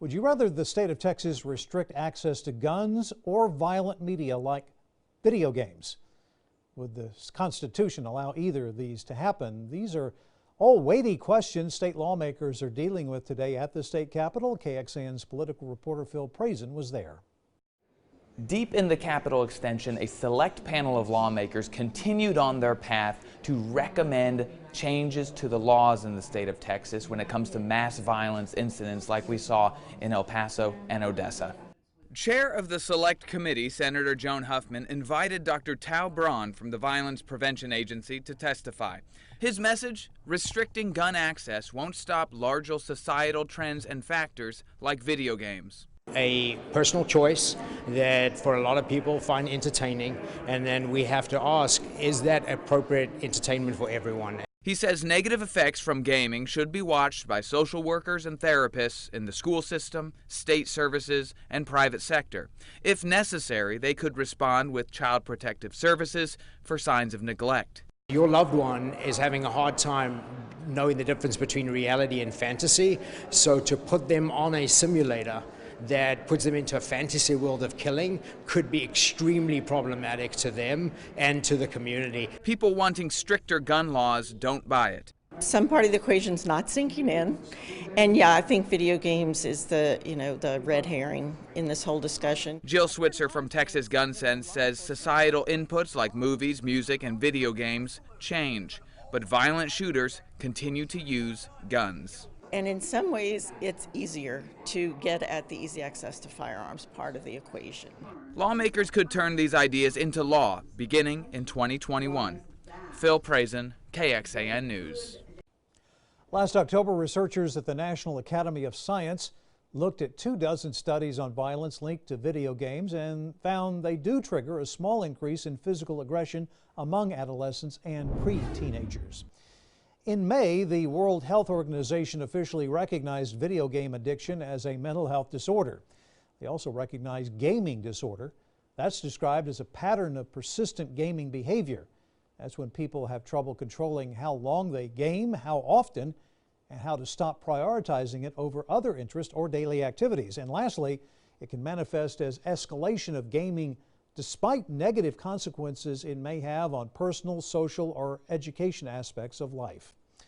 Would you rather the state of Texas restrict access to guns or violent media like video games? Would the Constitution allow either of these to happen? These are all weighty questions state lawmakers are dealing with today at the state capitol. KXAN's political reporter Phil Prazan was there. Deep in the Capitol extension, a select panel of lawmakers continued on their path to recommend changes to the laws in the state of Texas when it comes to mass violence incidents like we saw in El Paso and Odessa. Chair of the Select Committee, Senator Joan Huffman, invited Dr. Tao Braun from the Violence Prevention Agency to testify. His message: restricting gun access won't stop larger societal trends and factors like video games. A personal choice that for a lot of people find entertaining, and then we have to ask, is that appropriate entertainment for everyone? He says negative effects from gaming should be watched by social workers and therapists in the school system, state services, and private sector. If necessary, they could respond with child protective services for signs of neglect. Your loved one is having a hard time knowing the difference between reality and fantasy, so to put them on a simulator that puts them into a fantasy world of killing could be extremely problematic to them and to the community. People wanting stricter gun laws don't buy it. Some part of the equation's not sinking in, and yeah, I think video games is the red herring in this whole discussion. Jill Switzer from Texas Gun Sense says societal inputs like movies, music, and video games change, but violent shooters continue to use guns. And in some ways, it's easier to get at the easy access to firearms part of the equation. Lawmakers could turn these ideas into law beginning in 2021. Phil Prazan, KXAN News. Last October, researchers at the National Academy of Science looked at 24 studies on violence linked to video games and found they do trigger a small increase in physical aggression among adolescents and pre-teenagers. In May, the World Health Organization officially recognized video game addiction as a mental health disorder. They also recognized gaming disorder. That's described as a pattern of persistent gaming behavior. That's when people have trouble controlling how long they game, how often, and how to stop prioritizing it over other interests or daily activities. And lastly, it can manifest as escalation of gaming despite negative consequences it may have on personal, social, or education aspects of life.